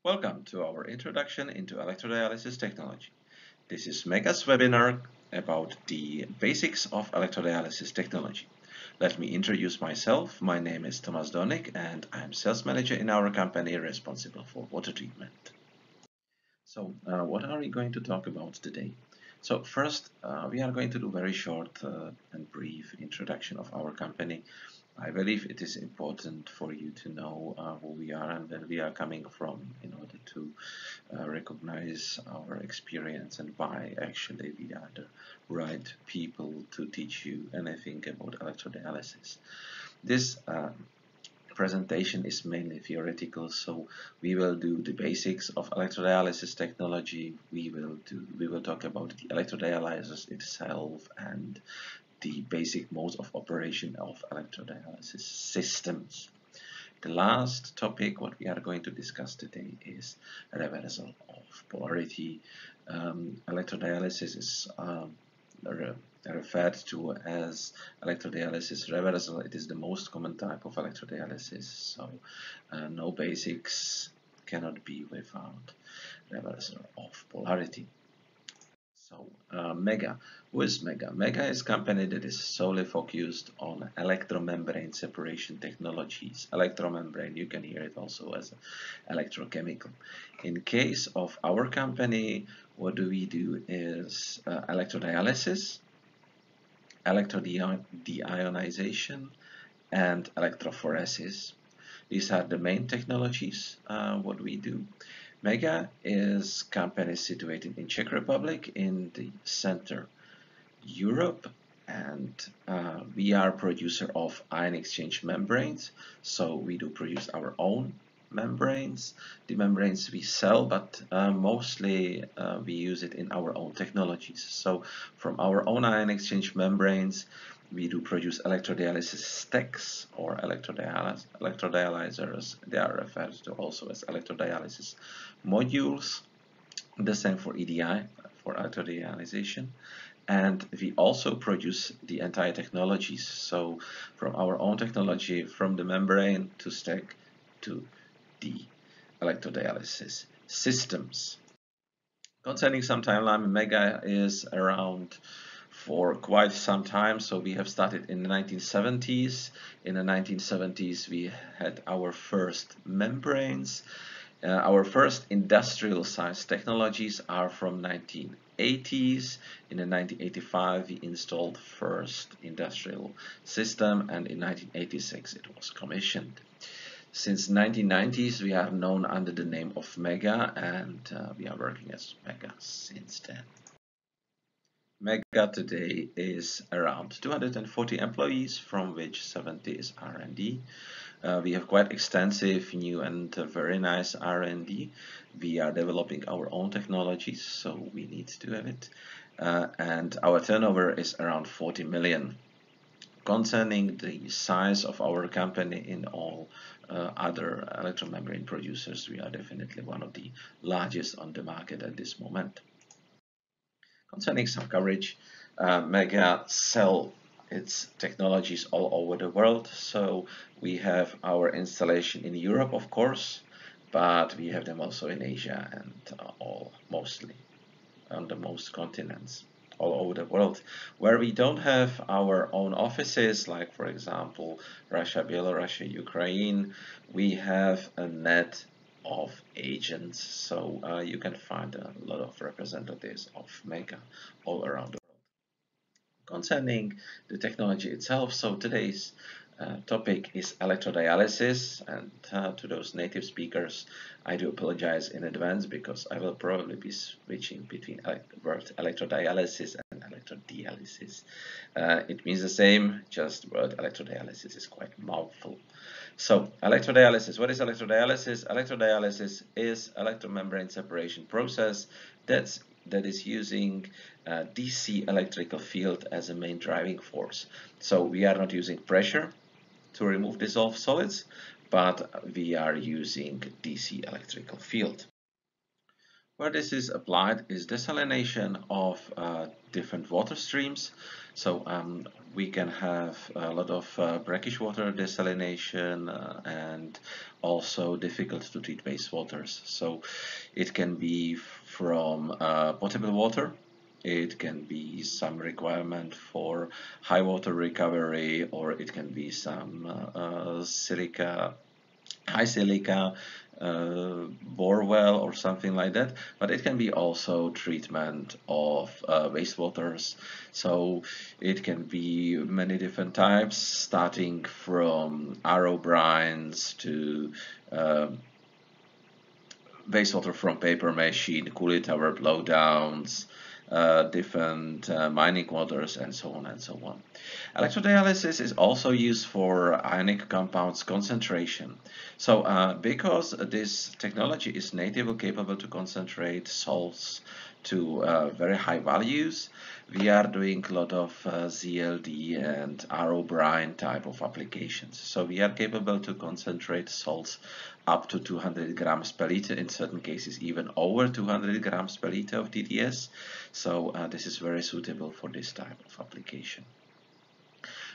Welcome to our introduction into electrodialysis technology. This is Mega's webinar about the basics of electrodialysis technology. Let me introduce myself. My name is Tomas Dornik and I'm sales manager in our company responsible for water treatment. What are we going to talk about today? First, we are going to do a very short and brief introduction of our company. I believe it is important for you to know who we are and where we are coming from in order to recognize our experience and why actually we are the right people to teach you anything about electrodialysis. This presentation is mainly theoretical, so we will do the basics of electrodialysis technology. We will talk about the electrodialysers itself and the basic modes of operation of electrodialysis systems. The last topic what we are going to discuss today is reversal of polarity. Electrodialysis is referred to as electrodialysis reversal. It is the most common type of electrodialysis, so no basics cannot be without reversal of polarity. Mega. Who is Mega? Mega is a company that is solely focused on electromembrane separation technologies. Electromembrane, you can hear it also as electrochemical. In case of our company, what do we do is electrodialysis, electrodeionization, and electrophoresis. These are the main technologies what we do. Mega is a company situated in Czech Republic in the center Europe, and we are a producer of ion exchange membranes, so we do produce our own membranes. The membranes we sell, but mostly we use it in our own technologies. So from our own ion exchange membranes we do produce electrodialysis stacks or electrodialysers. They are referred to also as electrodialysis modules. The same for EDI, for electrodialization. And we also produce the entire technologies. So from our own technology, from the membrane to stack to the electrodialysis systems. Concerning some timeline, Mega is around for quite some time. So we have started in the 1970s. In the 1970s, we had our first membranes. Our first industrial size technologies are from 1980s. In the 1985, we installed first industrial system, and in 1986 it was commissioned. Since 1990s, we are known under the name of Mega, and we are working as Mega since then. Mega today is around 240 employees, from which 70 is R&D. We have quite extensive new and very nice R&D. We are developing our own technologies, so we need to have it. And our turnover is around 40 million. Concerning the size of our company in all other electromembrane producers, we are definitely one of the largest on the market at this moment. Concerning some coverage, Mega sell its technologies all over the world. So we have our installation in Europe, of course, but we have them also in Asia and mostly on the most continents all over the world. Where we don't have our own offices, like for example Russia, Belarus, Ukraine, we have a net of agents, so you can find a lot of representatives of Mega all around the world. Concerning the technology itself, so today's topic is electrodialysis, and to those native speakers I do apologize in advance because I will probably be switching between word electrodialysis and electrodialysis. It means the same, just word electrodialysis is quite mouthful. So electrodialysis, what is electrodialysis? Electrodialysis is electromembrane separation process that is using DC electrical field as a main driving force. So we are not using pressure to remove dissolved solids, but we are using DC electrical field. Where this is applied is desalination of different water streams. So we can have a lot of brackish water desalination and also difficult to treat wastewaters. So it can be from potable water. It can be some requirement for high water recovery, or it can be some high silica bore well or something like that, but it can be also treatment of wastewaters. So it can be many different types, starting from RO brines to wastewater from paper machine, cooling tower blowdowns, different mining waters, and so on and so on. Electrodialysis is also used for ionic compounds concentration. So because this technology is natively capable to concentrate salts to very high values, we are doing a lot of ZLD and RO brine type of applications. So we are capable to concentrate salts up to 200 grams per liter, in certain cases even over 200 grams per liter of TDS. So this is very suitable for this type of application.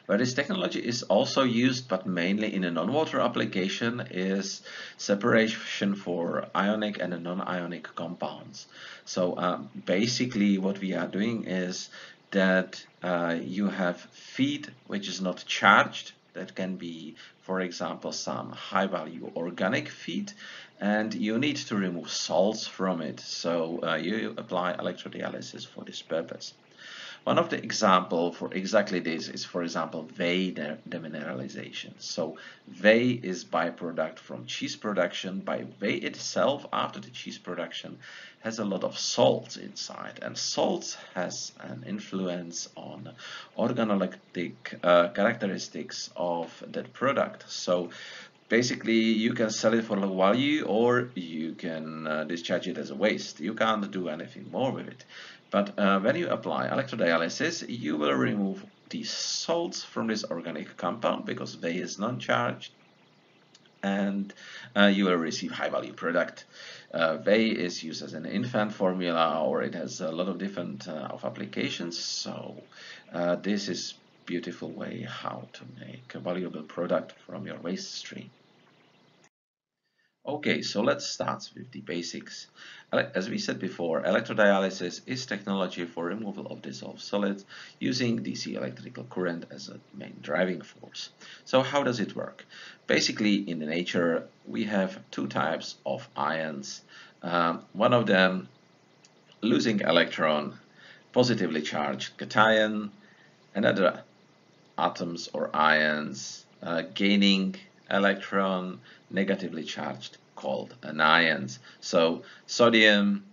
Where this technology is also used, but mainly in a non-water application, is separation for ionic and non-ionic compounds. So basically what we are doing is that you have feed which is not charged. That can be, for example, some high-value organic feed, and you need to remove salts from it. So you apply electrodialysis for this purpose. One of the example for exactly this is, for example, whey demineralization. So whey is byproduct from cheese production. By whey itself, after the cheese production, has a lot of salts inside, and salts has an influence on organoleptic characteristics of that product. So basically, you can sell it for low value, or you can discharge it as a waste. You can't do anything more with it. But when you apply electrodialysis, you will remove these salts from this organic compound because they is non-charged, and you will receive high-value product. Whey is used as an infant formula, or it has a lot of different of applications. So this is beautiful way how to make a valuable product from your waste stream. Okay, so let's start with the basics. As we said before, electrodialysis is technology for removal of dissolved solids using DC electrical current as a main driving force. So how does it work? Basically, in the nature, we have two types of ions. One of them losing electron, positively charged cation, another atoms or ions gaining electron, negatively charged, called anions. So sodium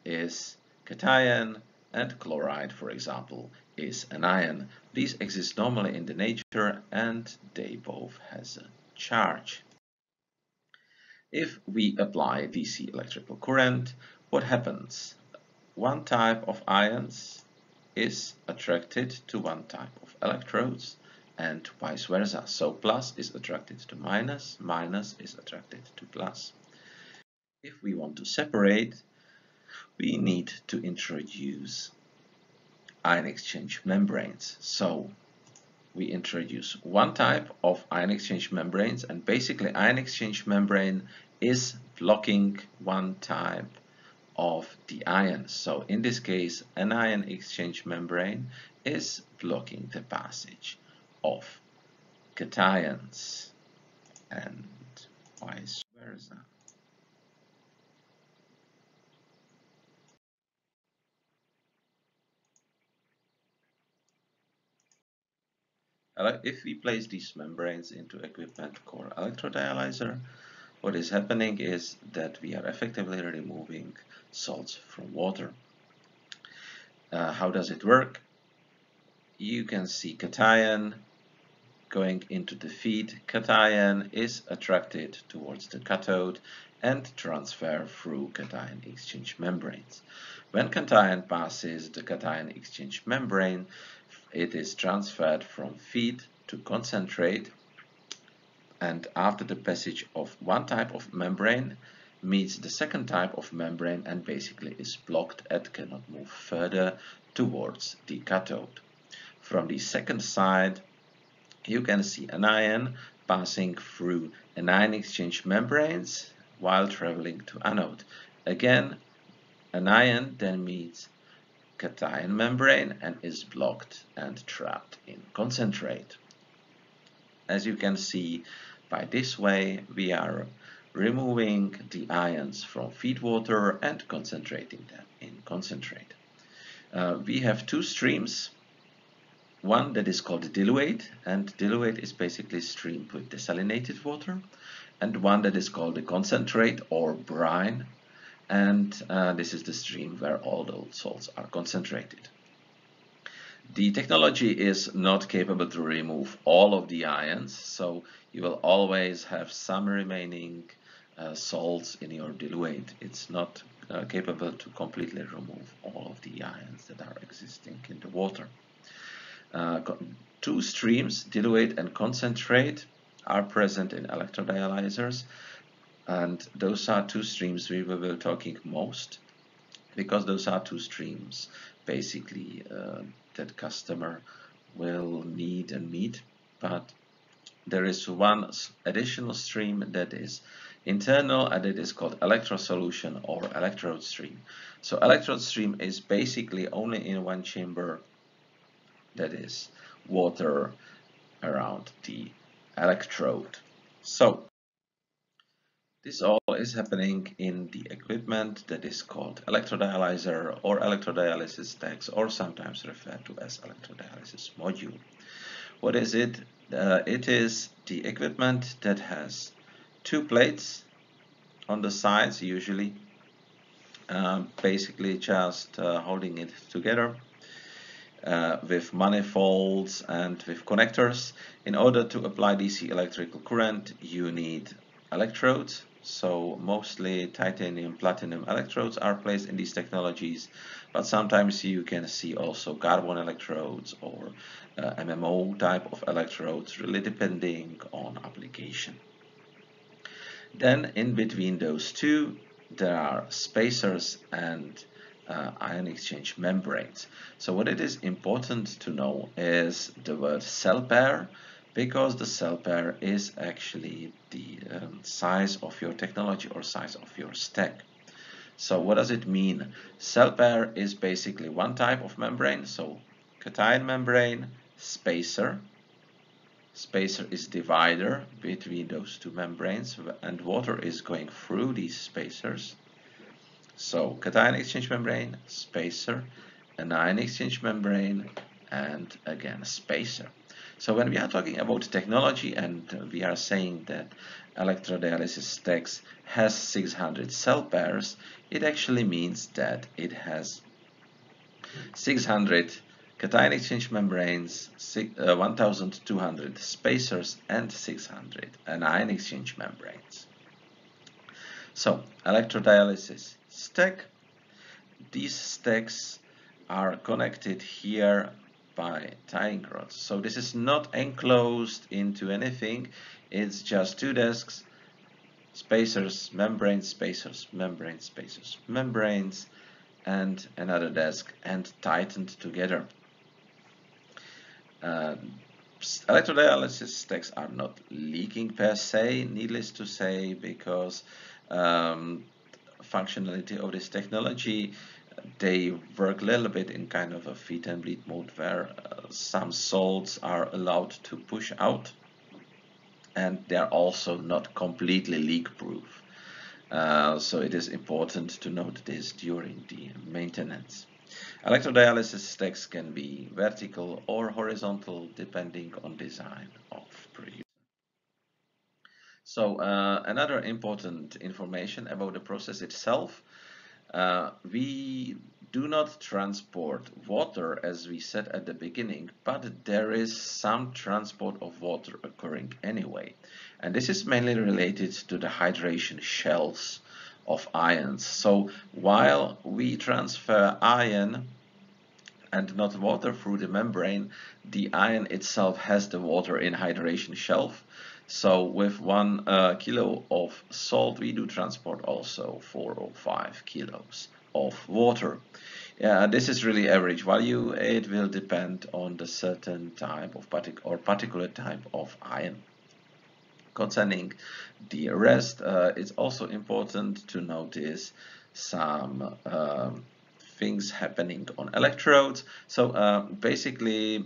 is cation and chloride, for example, is an ion. These exist normally in the nature and they both has a charge. If we apply DC electrical current, what happens? One type of ions is attracted to one type of electrodes and vice versa. So plus is attracted to minus, minus is attracted to plus. If we want to separate, we need to introduce ion exchange membranes. So we introduce one type of ion exchange membranes, and basically ion exchange membrane is blocking one type of the ions. So in this case, an ion exchange membrane is blocking the passage of cations and vice versa. If we place these membranes into equipment called electrodialyzer, what is happening is that we are effectively removing salts from water. How does it work? You can see cation going into the feed. Cation is attracted towards the cathode and transfer through cation exchange membranes. When cation passes the cation exchange membrane, it is transferred from feed to concentrate, and after the passage of one type of membrane, meets the second type of membrane and basically is blocked and cannot move further towards the cathode. From the second side, you can see an ion passing through anion exchange membranes while traveling to anode. Again, an ion then meets cation membrane and is blocked and trapped in concentrate. As you can see, by this way we are removing the ions from feedwater and concentrating them in concentrate. We have two streams, one that is called diluate, and diluate is basically streamed with desalinated water, and one that is called the concentrate or brine, and this is the stream where all those salts are concentrated. The technology is not capable to remove all of the ions, so you will always have some remaining salts in your diluate. It's not capable to completely remove all of the ions that are existing in the water. Two streams, diluate and concentrate, are present in electrodialysers, and those are two streams we will be talking most, because those are two streams basically that customer will need and meet. But there is one additional stream that is internal, and it is called electrosolution or electrode stream. So electrode stream is basically only in one chamber, that is water around the electrode. So this all is happening in the equipment that is called electrodialyser or electrodialysis stacks, or sometimes referred to as electrodialysis module. What is it? It is the equipment that has two plates on the sides, usually, basically just holding it together with manifolds and with connectors. In order to apply DC electrical current, you need electrodes. So mostly titanium, platinum electrodes are placed in these technologies, but sometimes you can see also carbon electrodes or MMO type of electrodes, really depending on application. Then in between those two, there are spacers and ion exchange membranes. So what it is important to know is the word cell pair, because the cell pair is actually the size of your technology or size of your stack. So what does it mean? Cell pair is basically one type of membrane, so cation membrane, spacer. Spacer is divider between those two membranes, and water is going through these spacers. So cation exchange membrane, spacer, anion exchange membrane, and again spacer. So when we are talking about technology and we are saying that electrodialysis stacks has 600 cell pairs, it actually means that it has 600 cation exchange membranes, 1200 spacers, and 600 anion exchange membranes. So electrodialysis stack, these stacks are connected here by tying rods. So this is not enclosed into anything, it's just two desks, spacers, membranes, spacers, membranes, spacers, membranes, and another desk, and tightened together. Electrodialysis stacks are not leaking per se, needless to say, because functionality of this technology, they work a little bit in kind of a feed and bleed mode, where some salts are allowed to push out, and they are also not completely leak proof. So it is important to note this during the maintenance. Electrodialysis stacks can be vertical or horizontal depending on design of producer. So another important information about the process itself. We do not transport water, as we said at the beginning, but there is some transport of water occurring anyway. And this is mainly related to the hydration shells of ions. So while we transfer ion and not water through the membrane, the ion itself has the water in hydration shelf. So with 1 kilo of salt, we do transport also 4 or 5 kilos of water. This is really average value. It will depend on the certain type of particular type of ion. Concerning the rest, it's also important to notice some things happening on electrodes. So basically,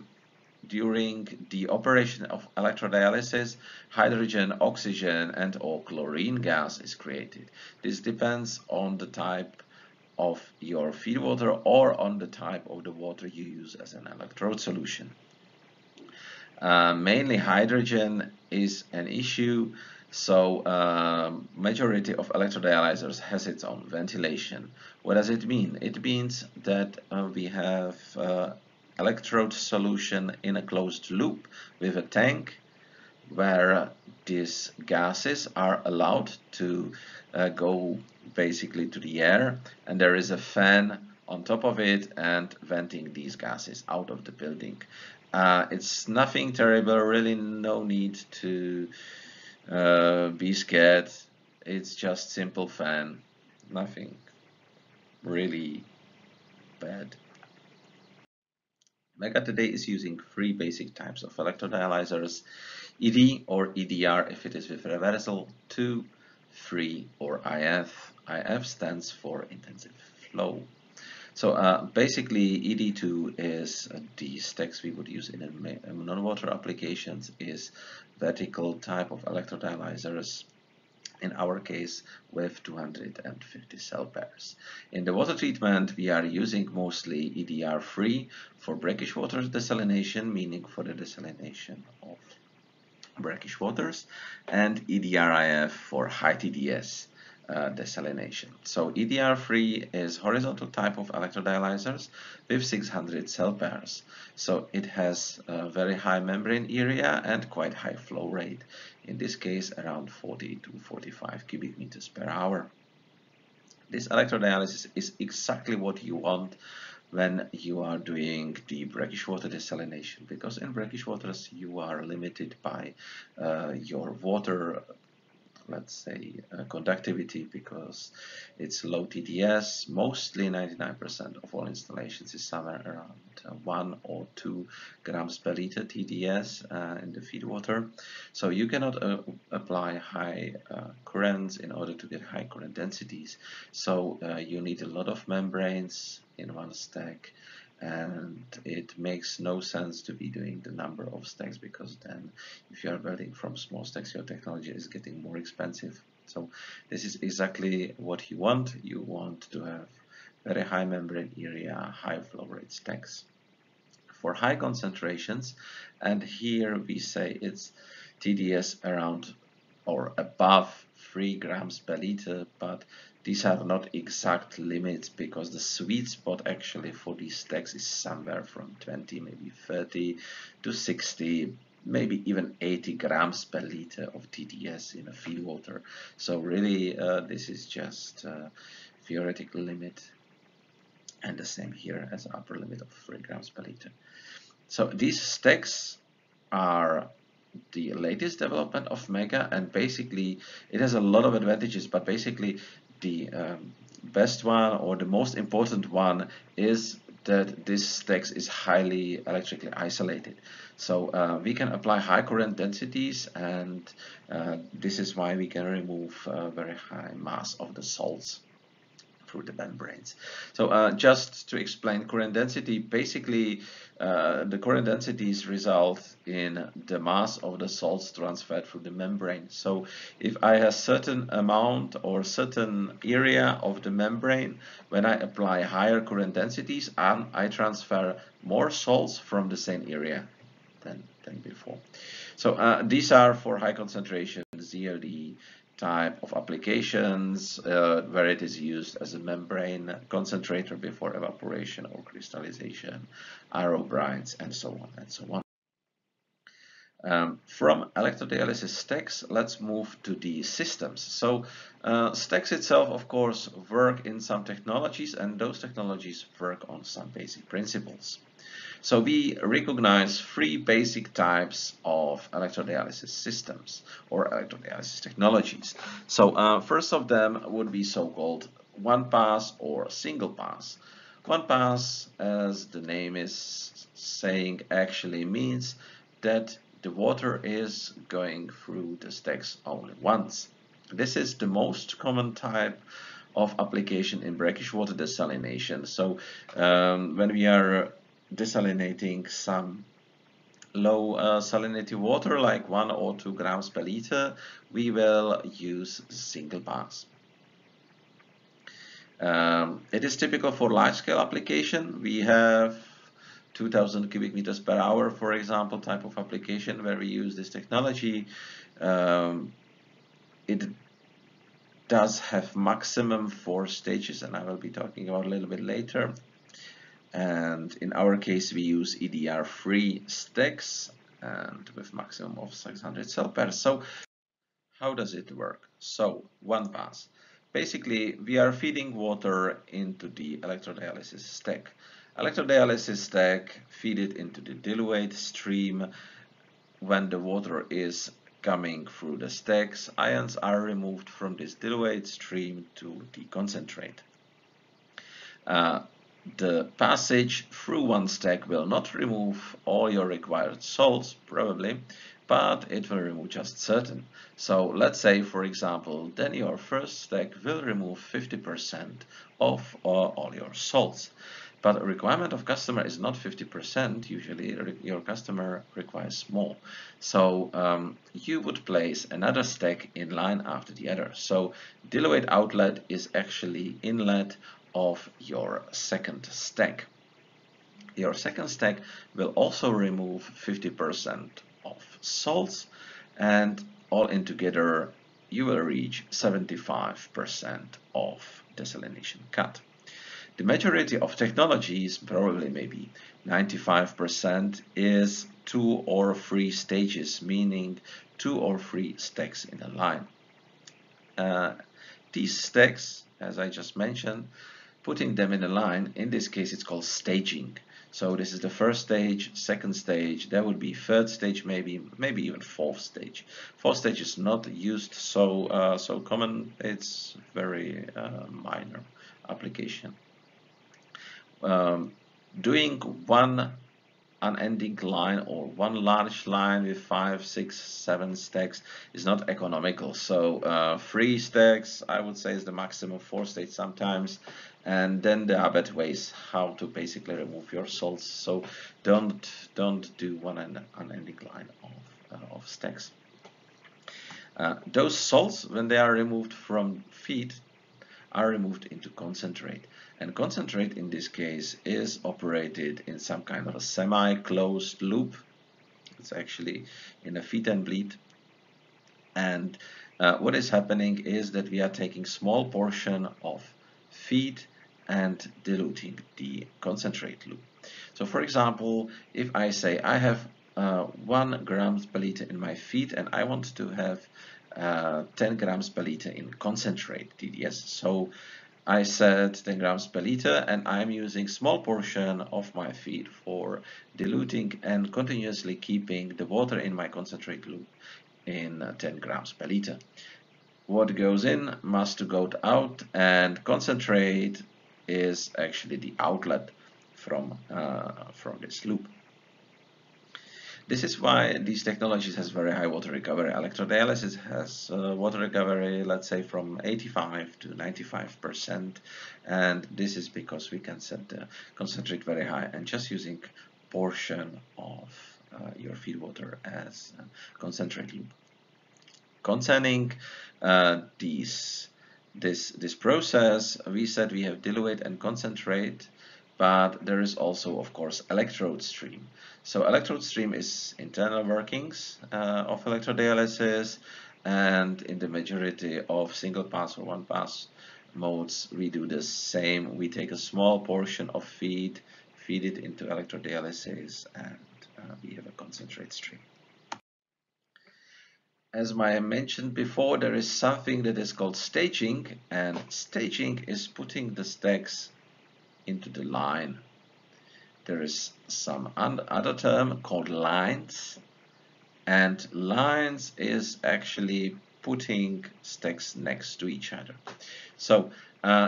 during the operation of electrodialysis, hydrogen, oxygen, and or chlorine gas is created. This depends on the type of your feed water or on the type of the water you use as an electrode solution. Mainly hydrogen is an issue, so majority of electrodialysers has its own ventilation. What does it mean? It means that we have electrode solution in a closed loop with a tank where these gases are allowed to go basically to the air, and there is a fan on top of it and venting these gases out of the building. It's nothing terrible, really no need to be scared. It's just simple fan, nothing really bad. Mega today is using 3 basic types of electrodialysers: ED or EDR if it is with reversal, 2, 3 or IF. IF stands for intensive flow. So basically ED2 is the stacks we would use in non-water applications, is vertical type of electrodialysers, in our case with 250 cell pairs. In the water treatment we are using mostly EDR3 for brackish water desalination, meaning for the desalination of brackish waters, and EDRIF for high TDS desalination. So EDR3 is horizontal type of electrodialysers with 600 cell pairs. So it has a very high membrane area and quite high flow rate. In this case, around 40 to 45 cubic meters per hour. This electrodialysis is exactly what you want when you are doing the brackish water desalination, because in brackish waters you are limited by your water, let's say, conductivity, because it's low TDS. Mostly 99% of all installations is somewhere around 1 or 2 grams per liter TDS in the feed water. So you cannot apply high currents in order to get high current densities. So you need a lot of membranes in one stack, and it makes no sense to be doing the number of stacks, because then if you are building from small stacks, your technology is getting more expensive. So this is exactly what you want. You want to have very high membrane area, high flow rate stacks for high concentrations, and here we say it's TDS around or above 3 grams per liter, but these are not exact limits, because the sweet spot actually for these stacks is somewhere from 20, maybe 30 to 60, maybe even 80 grams per liter of TDS in a feed water. So really this is just a theoretical limit, and the same here as an upper limit of 3 grams per liter. So these stacks are the latest development of Mega, and basically it has a lot of advantages, but basically the best one or the most important one is that this stacks is highly electrically isolated. So we can apply high current densities, and this is why we can remove very high mass of the salts through the membranes. So just to explain current density, basically the current densities result in the mass of the salts transferred through the membrane. So if I have certain amount or certain area of the membrane, when I apply higher current densities, I transfer more salts from the same area than before. So these are for high concentration ZLD type of applications where it is used as a membrane concentrator before evaporation or crystallization, aerobrides, and so on and so on. From electrodialysis stacks, let's move to the systems. So stacks itself, of course, work in some technologies, and those technologies work on some basic principles. So we recognize three basic types of electrodialysis systems or electrodialysis technologies. So first of them would be so-called one pass or single pass. One pass, as the name is saying, actually means that the water is going through the stacks only once. This is the most common type of application in brackish water desalination. So when we are desalinating some low salinity water like 1 or 2 grams per liter, we will use single pass. It is typical for large-scale application. We have 2000 cubic meters per hour, for example, type of application where we use this technology. It does have maximum 4 stages, and I will be talking about a little bit later. And in our case, we use EDR3 stacks and with maximum of 600 cell pairs. So how does it work? So one pass. Basically, we are feeding water into the electrodialysis stack. Electrodialysis stack feed it into the diluate stream. When the water is coming through the stacks, ions are removed from this diluate stream to the concentrate. The passage through one stack will not remove all your required salts, probably, but it will remove just certain. So let's say, for example, then your first stack will remove 50% of all your salts. But a requirement of customer is not 50%. Usually your customer requires more. So you would place another stack in line after the other. So diluate outlet is actually inlet of your second stack. Your second stack will also remove 50% of salts, and all in together you will reach 75% of desalination cut. The majority of technologies, probably maybe 95%, is 2 or 3 stages, meaning 2 or 3 stacks in a line. These stacks, as I just mentioned, putting them in a line, in this case it's called staging. So this is the first stage, second stage, there would be third stage, maybe even fourth stage. Fourth stage is not used so common, it's very minor application. Doing one unending line or one large line with 5, 6, 7 stacks is not economical. So 3 stacks, I would say, is the maximum. 4 stacks sometimes, and then there are better ways how to basically remove your salts. So don't do one unending line of stacks. Those salts, when they are removed from feed, are removed into concentrate. And concentrate in this case is operated in some kind of a semi-closed loop. It's actually in a feed and bleed. And what is happening is that we are taking small portion of feed and diluting the concentrate loop. So for example, if I say I have 1 grams per liter in my feed and I want to have 10 grams per liter in concentrate TDS. So I said 10 grams per liter and I'm using small portion of my feed for diluting and continuously keeping the water in my concentrate loop in 10 grams per liter. What goes in must go out, and concentrate is actually the outlet from this loop. This is why these technologies has very high water recovery. Electrodialysis has water recovery, let's say, from 85 to 95%, and this is because we can set the concentrate very high and just using portion of your feed water as concentrate loop. Concerning this process, we said we have diluate and concentrate, but there is also, of course, electrode stream. So electrode stream is internal workings of electrodialysis, and in the majority of single pass or one pass modes, we do the same. We take a small portion of feed it into electrodialysis, and we have a concentrate stream. As I mentioned before, there is something that is called staging, and staging is putting the stacks into the line. There is some other term called lines, and lines is actually putting stacks next to each other. So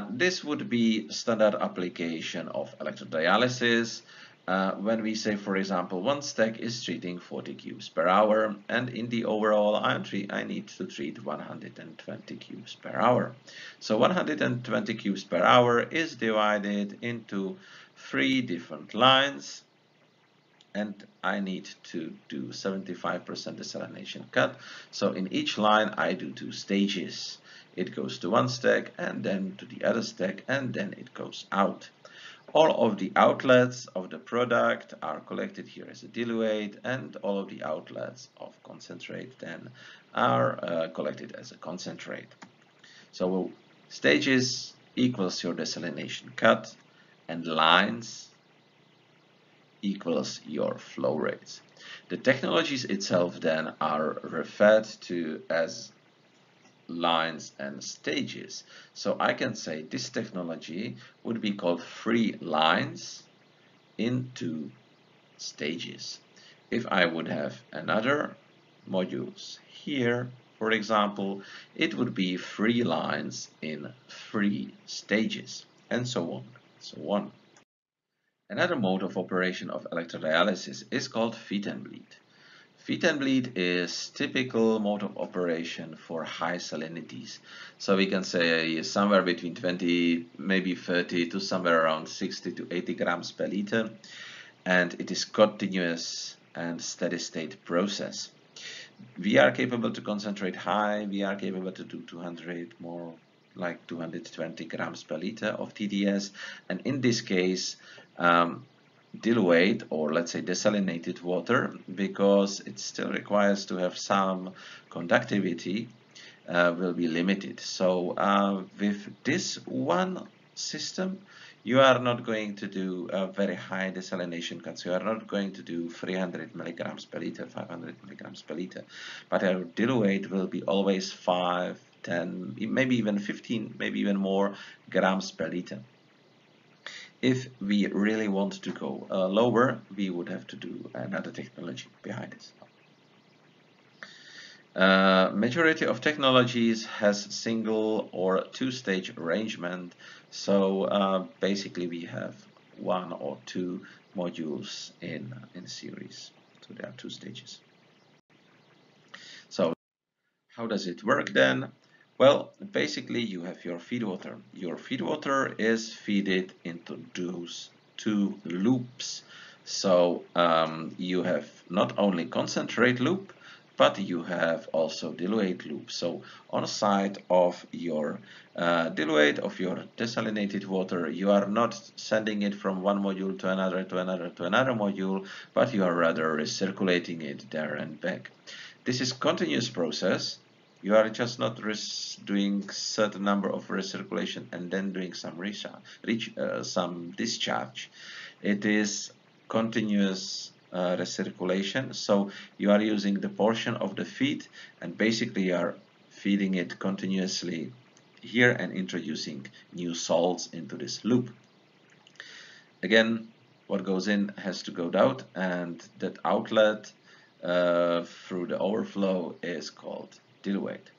this would be standard application of electrodialysis. When we say, for example, one stack is treating 40 cubes per hour, and in the overall I need to treat 120 cubes per hour. So 120 cubes per hour is divided into 3 different lines, and I need to do 75% desalination cut. So in each line I do 2 stages. It goes to one stack and then to the other stack, and then it goes out. All of the outlets of the product are collected here as a diluate, and all of the outlets of concentrate then are collected as a concentrate. So stages equals your desalination cut, and lines equals your flow rates. The technologies itself then are referred to as lines and stages. So I can say this technology would be called 3 lines in 2 stages. If I would have another modules here, for example, it would be 3 lines in 3 stages, and so on, so on. Another mode of operation of electrodialysis is called feed and bleed. Feed and bleed is typical mode of operation for high salinities. So we can say somewhere between 20, maybe 30 to somewhere around 60 to 80 grams per liter. And it is continuous and steady state process. We are capable to concentrate high, we are capable to do 200, more like 220 grams per liter of TDS. And in this case, diluate, or let's say desalinated water, because it still requires to have some conductivity, will be limited. So with this one system, you are not going to do a very high desalination cuts. You are not going to do 300 milligrams per liter, 500 milligrams per liter, but our diluate will be always 5, 10, maybe even 15, maybe even more grams per liter. If we really want to go lower, we would have to do another technology behind it. Majority of technologies has single or 2-stage arrangement. So basically we have 1 or 2 modules in series. So there are 2 stages. So how does it work then? Well, basically you have your feed water. Your feed water is fed into those 2 loops. So you have not only concentrate loop, but you have also diluate loop. So on the side of your diluate of your desalinated water, you are not sending it from one module to another, to another, to another module, but you are rather recirculating it there and back. This is continuous process. You are just not doing certain number of recirculation and then doing some discharge. It is continuous recirculation. So you are using the portion of the feed, and basically you are feeding it continuously here and introducing new salts into this loop. Again, what goes in has to go out, and that outlet through the overflow is called diluate.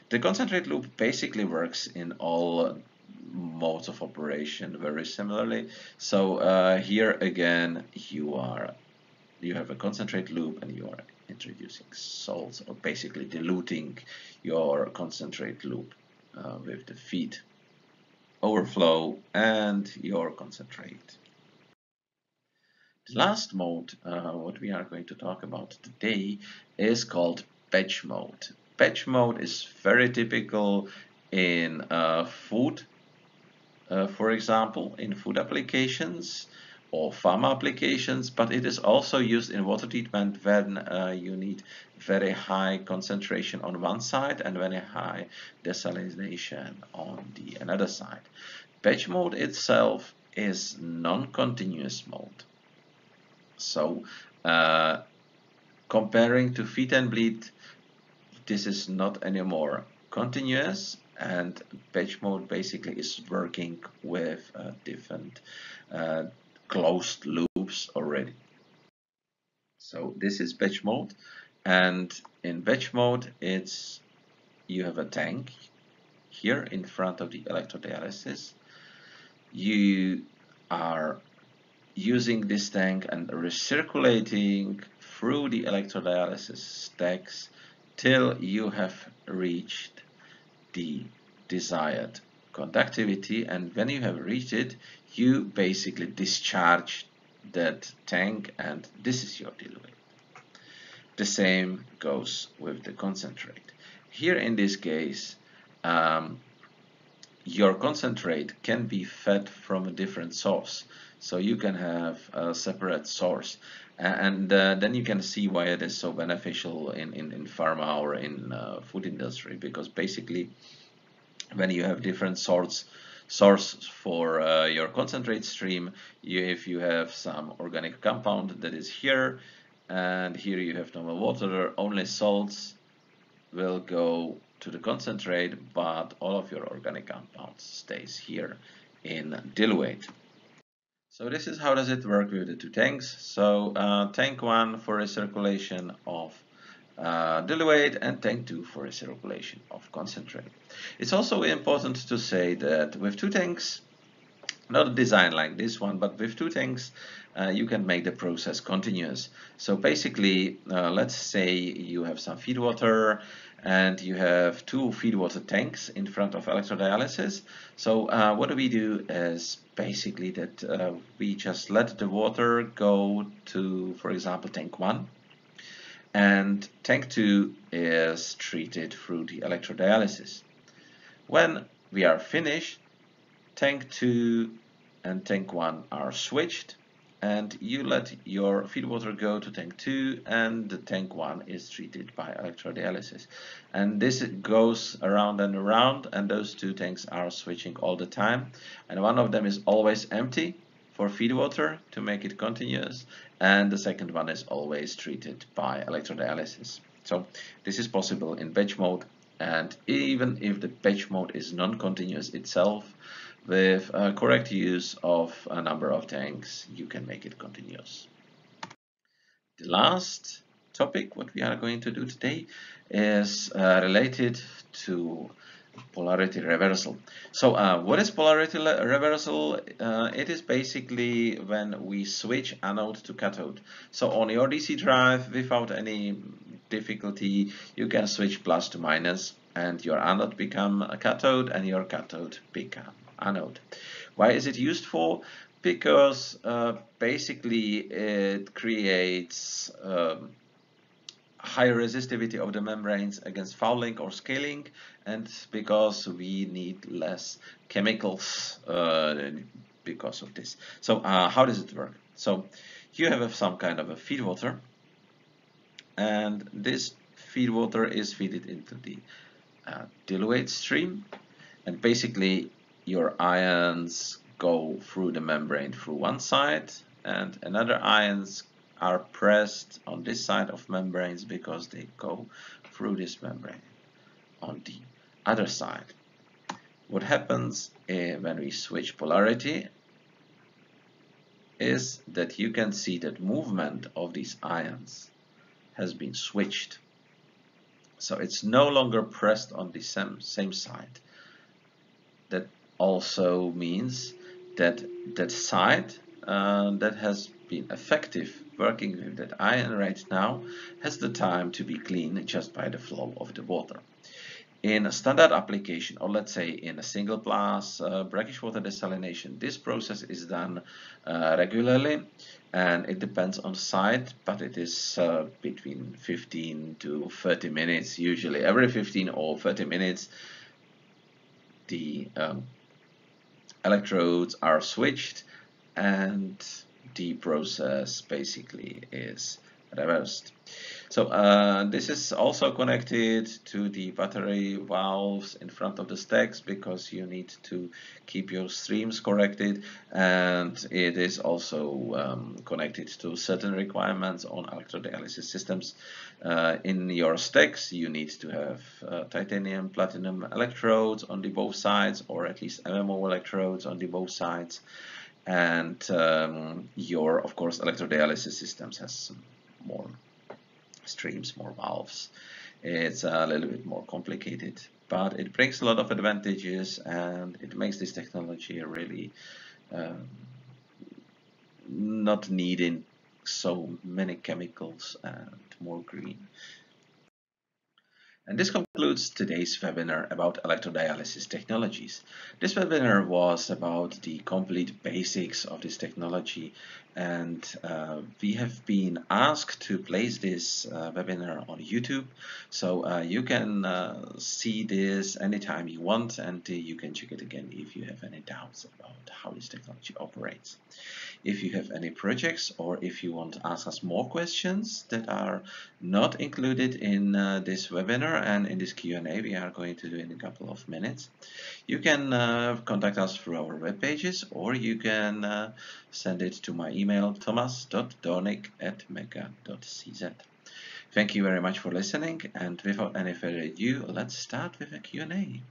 The concentrate loop basically works in all modes of operation very similarly. So here again you have a concentrate loop, and you are introducing salts, or basically diluting your concentrate loop with the feed, overflow, and your concentrate. The last mode, what we are going to talk about today, is called batch mode. Batch mode is very typical in food, for example, in food applications or pharma applications, but it is also used in water treatment when you need very high concentration on one side and very high desalination on the another side. Batch mode itself is non-continuous mode. So comparing to feed and bleed, this is not anymore continuous, and batch mode basically is working with different closed loop tubes already. So this is batch mode, and in batch mode you have a tank here in front of the electrodialysis. You are using this tank and recirculating through the electrodialysis stacks till you have reached the desired conductivity, and when you have reached it, you basically discharge that tank, and this is your diluent. The same goes with the concentrate. Here in this case, your concentrate can be fed from a different source, so you can have a separate source, and then you can see why it is so beneficial in pharma or in food industry, because basically when you have different source for your concentrate stream, if you have some organic compound that is here, and here you have normal water, only salts will go to the concentrate, but all of your organic compounds stays here in diluate. So this is how does it work with the two tanks. So tank 1 for recirculation of diluate, and tank 2 for recirculation of concentrate. It's also important to say that with two tanks, not a design like this one, but with two tanks, you can make the process continuous. So basically, let's say you have some feed water and you have two feed water tanks in front of electrodialysis. So what we do is basically that we just let the water go to, for example, tank 1, and tank 2 is treated through the electrodialysis. When we are finished, tank 2 and tank 1 are switched, and you let your feed water go to tank 2, and the tank 1 is treated by electrodialysis. And this goes around and around, and those two tanks are switching all the time, and one of them is always empty for feed water to make it continuous, and the second one is always treated by electrodialysis. So this is possible in batch mode, and even if the batch mode is non-continuous itself, with correct use of a number of tanks, you can make it continuous. The last topic what we are going to do today is related to polarity reversal. So what is polarity reversal? It is basically when we switch anode to cathode. So on your DC drive, without any difficulty, you can switch plus to minus, and your anode become a cathode and your cathode become anode. Why is it used for? Because basically it creates higher resistivity of the membranes against fouling or scaling, and because we need less chemicals because of this. So how does it work? So you have some kind of a feed water, and this feed water is fed into the diluate stream, and basically your ions go through the membrane through one side, and another ions are pressed on this side of membranes because they go through this membrane on the other side. What happens when we switch polarity is that you can see that movement of these ions has been switched. So it's no longer pressed on the same side. That also means that that side that has been effective working with that ion right now has the time to be clean just by the flow of the water. In a standard application, or let's say in a single pass brackish water desalination, this process is done regularly, and it depends on the site, but it is between 15 to 30 minutes, usually every 15 or 30 minutes. The electrodes are switched and the process basically is reversed. So this is also connected to the battery valves in front of the stacks, because you need to keep your streams corrected, and it is also connected to certain requirements on electrodialysis systems. In your stacks you need to have titanium, platinum electrodes on the both sides, or at least MMO electrodes on the both sides. and your, of course, electrodialysis systems has more streams, more valves. It's a little bit more complicated, but it brings a lot of advantages, and it makes this technology really not needing so many chemicals and more green. And this concludes today's webinar about electrodialysis technologies. This webinar was about the complete basics of this technology, and we have been asked to place this webinar on YouTube, so you can see this anytime you want, and you can check it again if you have any doubts about how this technology operates. If you have any projects, or if you want to ask us more questions that are not included in this webinar and in this Q&A we are going to do in a couple of minutes, you can contact us through our web pages, or you can send it to my email tomas.dornik@mega.cz. Thank you very much for listening, and without any further ado, let's start with a Q&A.